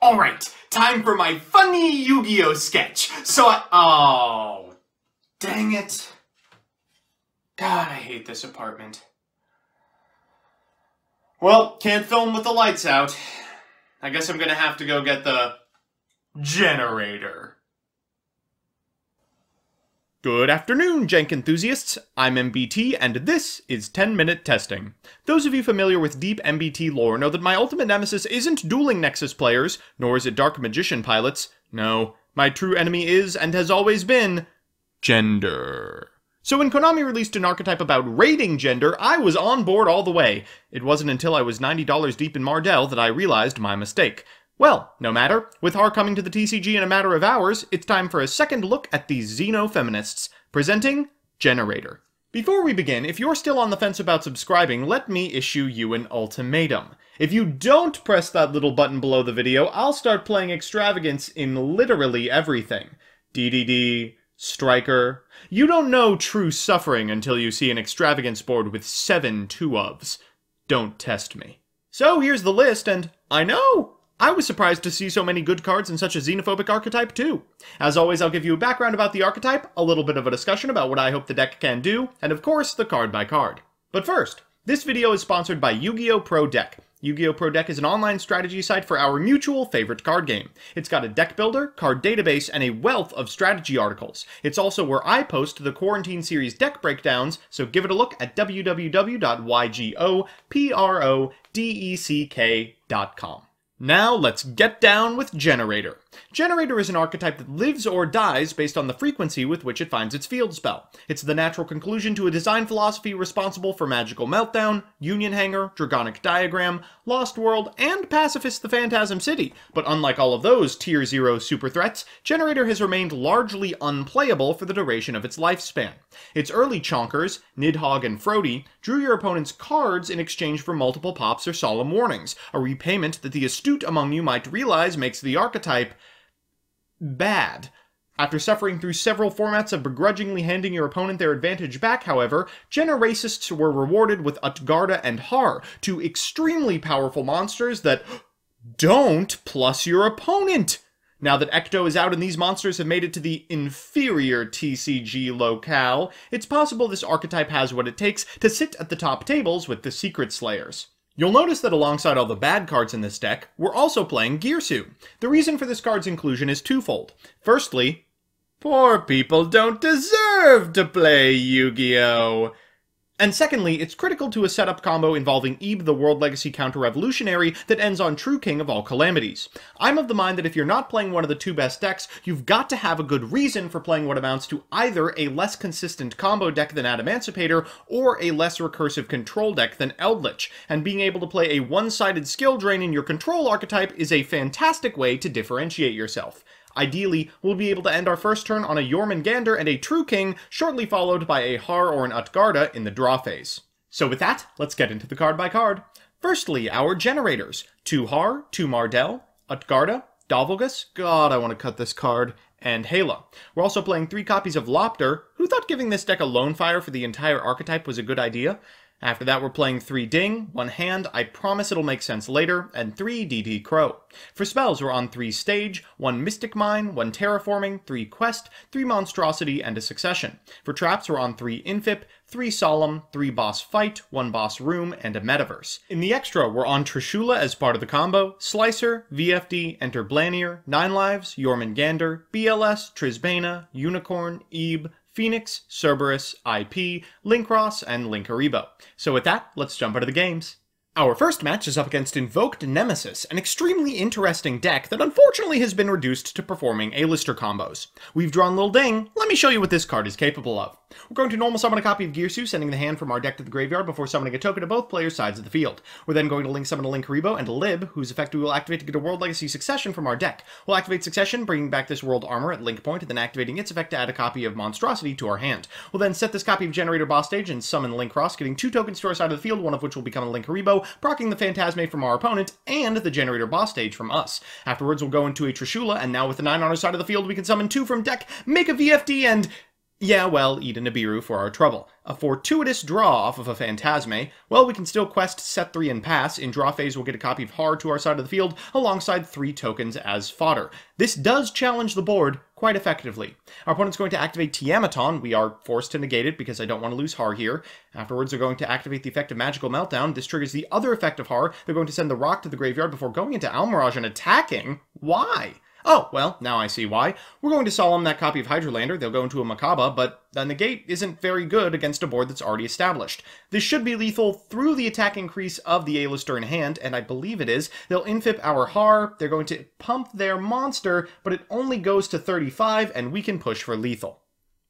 Alright, time for my funny Yu-Gi-Oh sketch. Oh, dang it. God, I hate this apartment. Well, can't film with the lights out. I guess I'm gonna have to go get the generator. Good afternoon, Jank enthusiasts. I'm MBT, and this is 10-Minute Testing. Those of you familiar with deep MBT lore know that my ultimate nemesis isn't dueling Nexus players, nor is it Dark Magician pilots. No, my true enemy is, and has always been, gender. So when Konami released an archetype about raiding gender, I was on board all the way. It wasn't until I was $90 deep in Mardell that I realized my mistake. Well, no matter. With Har coming to the TCG in a matter of hours, it's time for a second look at these xeno-feminists. Presenting Generaider. Before we begin, if you're still on the fence about subscribing, let me issue you an ultimatum. If you don't press that little button below the video, I'll start playing Extravagance in literally everything. DDD, Striker. You don't know true suffering until you see an Extravagance board with 7 2-ofs. Don't test me. So here's the list, and I know! I was surprised to see so many good cards in such a xenophobic archetype, too. As always, I'll give you a background about the archetype, a little bit of a discussion about what I hope the deck can do, and of course, the card by card. But first, this video is sponsored by Yu-Gi-Oh! Pro Deck. Yu-Gi-Oh! Pro Deck is an online strategy site for our mutual favorite card game. It's got a deck builder, card database, and a wealth of strategy articles. It's also where I post the Quarantine Series deck breakdowns, so give it a look at www.ygoprodeck.com. Now let's get down with Generaider. Generaider is an archetype that lives or dies based on the frequency with which it finds its field spell. It's the natural conclusion to a design philosophy responsible for Magical Meltdown, Union Hanger, Dragonic Diagram, Lost World, and Pacifist the Phantasm City. But unlike all of those Tier 0 super threats, Generaider has remained largely unplayable for the duration of its lifespan. Its early chonkers, Nidhogg and Frody, drew your opponent's cards in exchange for multiple pops or solemn warnings, a repayment that the astute among you might realize makes the archetype bad. After suffering through several formats of begrudgingly handing your opponent their advantage back, however, Generacists were rewarded with Utgarda and Har, two extremely powerful monsters that don't plus your opponent. Now that Ecto is out and these monsters have made it to the inferior TCG locale, it's possible this archetype has what it takes to sit at the top tables with the Secret Slayers. You'll notice that alongside all the bad cards in this deck, we're also playing Girsu. The reason for this card's inclusion is twofold. Firstly, poor people don't deserve to play Yu-Gi-Oh! And secondly, it's critical to a setup combo involving Ebe the World Legacy Counter-Revolutionary that ends on True King of all calamities. I'm of the mind that if you're not playing one of the two best decks, you've got to have a good reason for playing what amounts to either a less consistent combo deck than Adamancipator, or a less recursive control deck than Eldritch, and being able to play a one-sided skill drain in your control archetype is a fantastic way to differentiate yourself. Ideally, we'll be able to end our first turn on a Jormungandr and a True King, shortly followed by a Har or an Utgarda in the draw phase. So with that, let's get into the card by card. Firstly, our generators. 2 Har, 2 Mardell, Utgarda, Dovulgus, God I want to cut this card, and Hela. We're also playing 3 copies of Lopter. Who thought giving this deck a Lone Fire for the entire archetype was a good idea? After that, we're playing 3 Ding, 1 Hand, I promise it'll make sense later, and 3 DD Crow. For spells, we're on 3 Stage, 1 Mystic Mine, 1 Terraforming, 3 Quest, 3 Monstrosity, and a Succession. For traps, we're on 3 Infip, 3 Solemn, 3 Boss Fight, 1 Boss Room, and a Metaverse. In the extra, we're on Trishula as part of the combo, Slicer, VFD, Enter Blanier, 9 Lives, Jormungandr, BLS, Trizbana, Unicorn, Ebe, Phoenix, Cerberus, IP, Linkross, and Linkaribo. So with that, let's jump into the games. Our first match is up against Invoked Nemesis, an extremely interesting deck that unfortunately has been reduced to performing A-lister combos. We've drawn Lil Ding, let me show you what this card is capable of. We're going to normal summon a copy of Girsu, sending the hand from our deck to the graveyard before summoning a token to both players' sides of the field. We're then going to link summon a Linkaribo and a Lib, whose effect we will activate to get a World Legacy Succession from our deck. We'll activate Succession, bringing back this World Armor at link point, and then activating its effect to add a copy of Monstrosity to our hand. We'll then set this copy of Generaider boss stage and summon Linkross, getting 2 tokens to our side of the field, one of which will become a Linkaribo, proccing the Phantasme from our opponent, and the Generaider boss stage from us. Afterwards, we'll go into a Trishula, and now with the 9 on our side of the field, we can summon 2 from deck, make a VFD, and Yeah, well, eat a Nibiru for our trouble. A fortuitous draw off of a Phantasme. Well, we can still quest set 3 and pass. In draw phase, we'll get a copy of Har to our side of the field, alongside 3 tokens as fodder. This does challenge the board quite effectively. Our opponent's going to activate Tiamaton. We are forced to negate it because I don't want to lose Har here. Afterwards, they're going to activate the effect of Magical Meltdown. This triggers the other effect of Har. They're going to send the rock to the graveyard before going into Almirage and attacking. Why? Oh, well, now I see why. We're going to Solemn that copy of Hydralander. They'll go into a Makaba, but the negate isn't very good against a board that's already established. This should be lethal through the attack increase of the A-lister in hand, and I believe it is. They'll infip our Har. They're going to pump their monster, but it only goes to 35, and we can push for lethal.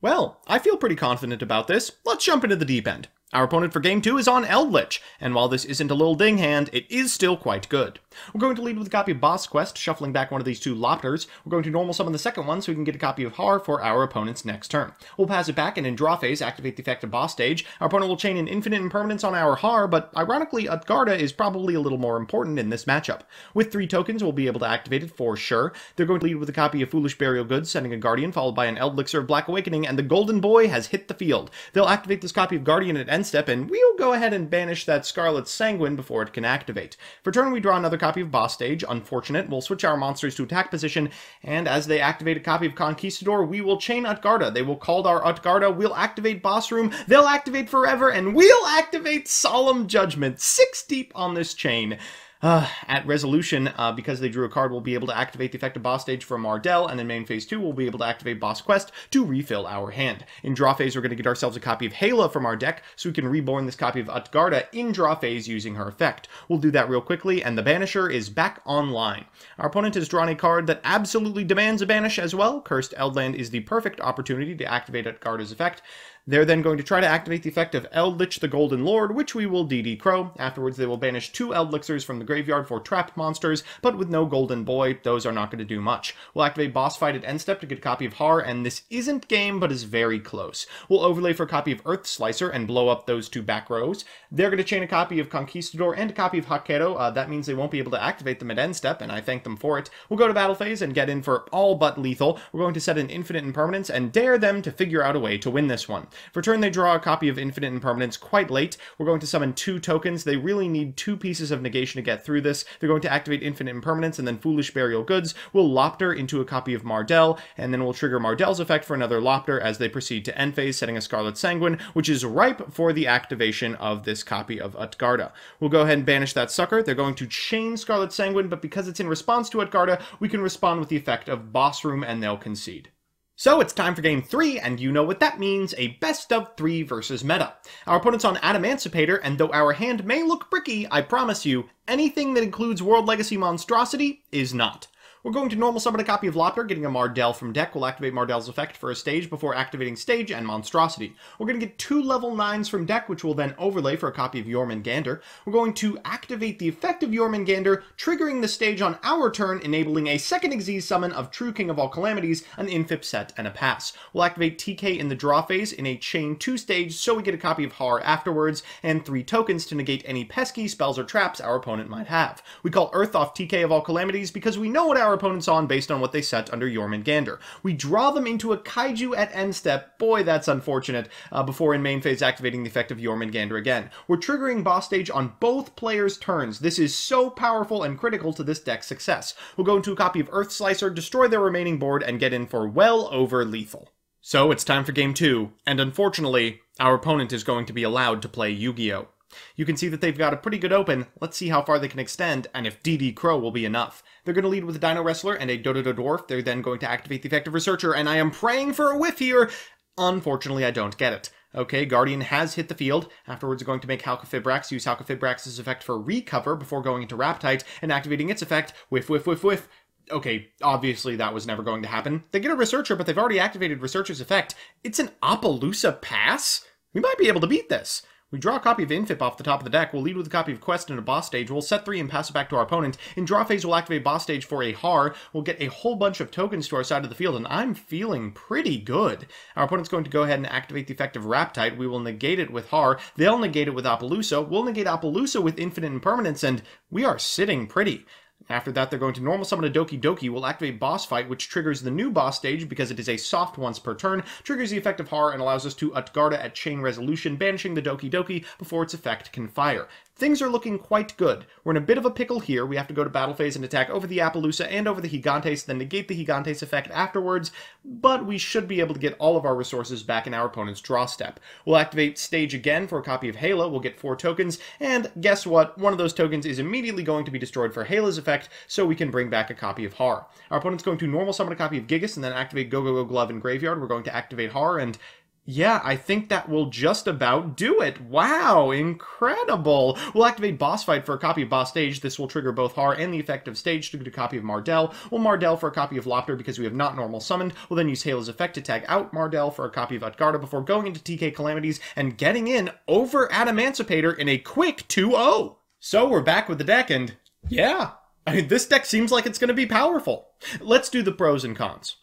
Well, I feel pretty confident about this. Let's jump into the deep end. Our opponent for Game 2 is on Eldritch, and while this isn't a little ding hand, it is still quite good. We're going to lead with a copy of Boss Quest, shuffling back one of these 2 Lopters. We're going to normal summon the second one so we can get a copy of Har for our opponent's next turn. We'll pass it back and in draw phase activate the effect of Boss Stage. Our opponent will chain an infinite impermanence on our Har, but ironically Utgarda is probably a little more important in this matchup. With 3 tokens we'll be able to activate it for sure. They're going to lead with a copy of Foolish Burial Goods, sending a Guardian followed by an Eldlixir of Black Awakening, and the Golden Boy has hit the field. They'll activate this copy of Guardian at end step, and we'll go ahead and banish that Scarlet Sanguine before it can activate. For turn we draw another copy of Boss Stage. Unfortunate. We'll switch our monsters to attack position, and as they activate a copy of Conquistador, we will chain Utgarda. They will call our Utgarda, we'll activate Boss Room, they'll activate Forever, and we'll activate Solemn Judgment. 6 deep on this chain. At resolution, because they drew a card, we'll be able to activate the effect of Boss Stage from Mardell, and in main phase 2, we'll be able to activate Boss Quest to refill our hand. In draw phase, we're going to get ourselves a copy of Hala from our deck, so we can reborn this copy of Utgarda in draw phase using her effect. We'll do that real quickly, and the Banisher is back online. Our opponent has drawn a card that absolutely demands a banish as well. Cursed Eldland is the perfect opportunity to activate Utgarda's effect. They're then going to try to activate the effect of Eldritch the Golden Lord, which we will DD Crow. Afterwards, they will banish 2 Eldlixirs from the graveyard for trap monsters, but with no Golden Boy, those are not going to do much. We'll activate Boss Fight at end step to get a copy of Har, and this isn't game, but is very close. We'll overlay for a copy of Earth Slicer and blow up those 2 back rows. They're going to chain a copy of Conquistador and a copy of Hakero. That means they won't be able to activate them at end step, and I thank them for it. We'll go to battle phase and get in for all but lethal. We're going to set an Infinite Impermanence and dare them to figure out a way to win this one. For turn, they draw a copy of Infinite Impermanence quite late. We're going to summon 2 tokens. They really need 2 pieces of negation to get through this. They're going to activate Infinite Impermanence and then Foolish Burial Goods. We'll Lopter into a copy of Mardell, and then we'll trigger Mardell's effect for another Lopter as they proceed to end phase, setting a Scarlet Sanguine, which is ripe for the activation of this copy of Utgarda. We'll go ahead and banish that sucker. They're going to chain Scarlet Sanguine, but because it's in response to Utgarda, we can respond with the effect of Boss Room, and they'll concede. So it's time for Game 3, and you know what that means, a best of 3 versus meta. Our opponent's on Adamancipator, and though our hand may look bricky, I promise you, anything that includes World Legacy Monstrosity is not. We're going to normal summon a copy of Lopter, getting a Mardell from deck. We'll activate Mardell's effect for a stage before activating Stage and Monstrosity. We're going to get 2 level 9s from deck, which will then overlay for a copy of Jormungandr. We're going to activate the effect of Jormungandr, triggering the stage on our turn, enabling a second Xyz summon of True King of All Calamities, an infip set, and a pass. We'll activate TK in the draw phase in a chain 2 stage, so we get a copy of Har afterwards, and 3 tokens to negate any pesky spells or traps our opponent might have. We call Earth off TK of All Calamities because we know what our opponent's on based on what they set under Jormungandr. We draw them into a Kaiju at end step. Boy, that's unfortunate, before in main phase activating the effect of Jormungandr again. We're triggering Boss Stage on both players' turns. This is so powerful and critical to this deck's success. We'll go into a copy of Earth Slicer, destroy their remaining board, and get in for well over lethal. So it's time for Game 2, and unfortunately, our opponent is going to be allowed to play Yu-Gi-Oh! You can see that they've got a pretty good open. Let's see how far they can extend, and if DD Crow will be enough. They're going to lead with a Dino Wrestler and a Dododo Dwarf. They're then going to activate the effect of Researcher, and I am praying for a whiff here. Unfortunately, I don't get it. Okay, Guardian has hit the field. Afterwards, we're going to make Halqifibrax, use Halqifibrax's effect for Recover before going into Raptite and activating its effect. Whiff, whiff, whiff, whiff. Okay, obviously that was never going to happen. They get a Researcher, but they've already activated Researcher's effect. It's an Appaloosa pass? We might be able to beat this. We draw a copy of Infip off the top of the deck. We'll lead with a copy of Quest and a Boss Stage. We'll set 3 and pass it back to our opponent. In draw phase, we'll activate Boss Stage for a Har. We'll get a whole bunch of tokens to our side of the field, and I'm feeling pretty good. Our opponent's going to go ahead and activate the effect of Raptite. We will negate it with Har. They'll negate it with Appaloosa. We'll negate Appaloosa with Infinite Impermanence, and we are sitting pretty. After that, they're going to normal summon a Doki Doki, will activate Boss Fight, which triggers the new boss stage because it is a soft once per turn, triggers the effect of Horror, and allows us to Utgarda at Chain Resolution, banishing the Doki Doki before its effect can fire. Things are looking quite good. We're in a bit of a pickle here. We have to go to battle phase and attack over the Appaloosa and over the Gigantes, then negate the Gigantes effect afterwards, but we should be able to get all of our resources back in our opponent's draw step. We'll activate Stage again for a copy of Hela, we'll get 4 tokens, and guess what? One of those tokens is immediately going to be destroyed for Hela's effect, so we can bring back a copy of Har. Our opponent's going to normal summon a copy of Gigas and then activate Go Go Go Glove in Graveyard. We're going to activate Har, and yeah, I think that will just about do it. Wow, incredible! We'll activate Boss Fight for a copy of Boss Stage. This will trigger both Har and the effect of Stage to get a copy of Mardell. We'll Mardell for a copy of Lopter because we have not normal summoned. We'll then use Hela's effect to tag out Mardell for a copy of Utgarda before going into TK Calamities and getting in over Adamancipator in a quick 2-0. So we're back with the deck, and yeah, I mean, this deck seems like it's going to be powerful. Let's do the pros and cons.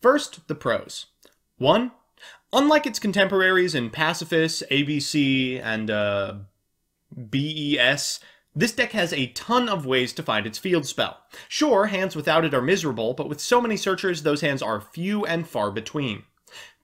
First, the pros. 1. Unlike its contemporaries in Pacifist, ABC, and BES, this deck has a ton of ways to find its field spell. Sure, hands without it are miserable, but with so many searchers, those hands are few and far between.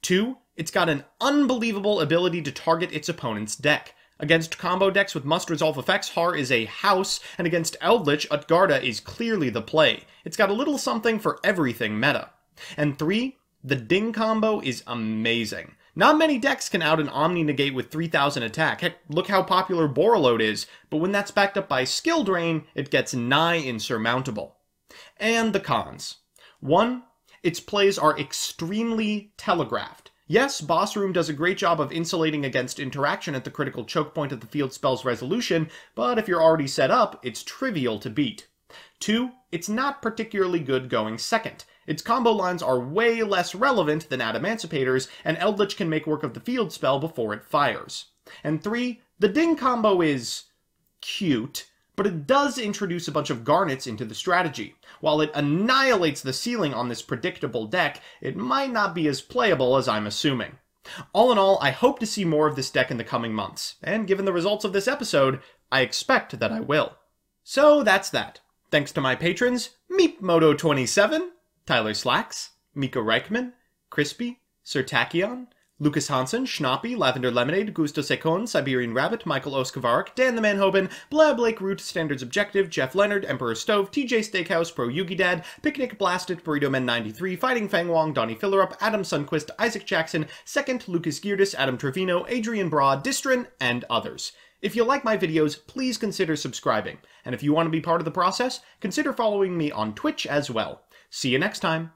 2. It's got an unbelievable ability to target its opponent's deck. Against combo decks with must-resolve effects, Har is a house, and against Eldritch, Utgarda is clearly the play. It's got a little something for everything meta. And 3. The Ding combo is amazing. Not many decks can out an Omni-Negate with 3000 attack. Heck, look how popular Borreload is, but when that's backed up by Skill Drain, it gets nigh insurmountable. And the cons. 1. Its plays are extremely telegraphed. Yes, Boss Room does a great job of insulating against interaction at the critical choke point of the field spell's resolution, but if you're already set up, it's trivial to beat. 2. It's not particularly good going second. Its combo lines are way less relevant than Adamancipator's, and Eldritch can make work of the field spell before it fires. And 3. The Ding combo is cute, but it does introduce a bunch of garnets into the strategy. While it annihilates the ceiling on this predictable deck, it might not be as playable as I'm assuming. All in all, I hope to see more of this deck in the coming months, and given the results of this episode, I expect that I will. So that's that. Thanks to my patrons, Meepmoto27, Tyler Slacks, Mika Reichman, Crispy, Sir Tachyon, Lucas Hansen, Schnappy, Lavender Lemonade, Gusto Secon, Siberian Rabbit, Michael Oskavarik, Dan the Manhoben, Blab Lake Root, Standards Objective, Jeff Leonard, Emperor Stove, TJ Steakhouse, Pro Yugi Dad, Picnic Blasted, Burrito Man 93, Fighting Fang Wong, Donnie Fillerup, Adam Sunquist, Isaac Jackson, Second, Lucas Geardis, Adam Trevino, Adrian Broad, Distrin, and others. If you like my videos, please consider subscribing, and if you want to be part of the process, consider following me on Twitch as well. See you next time.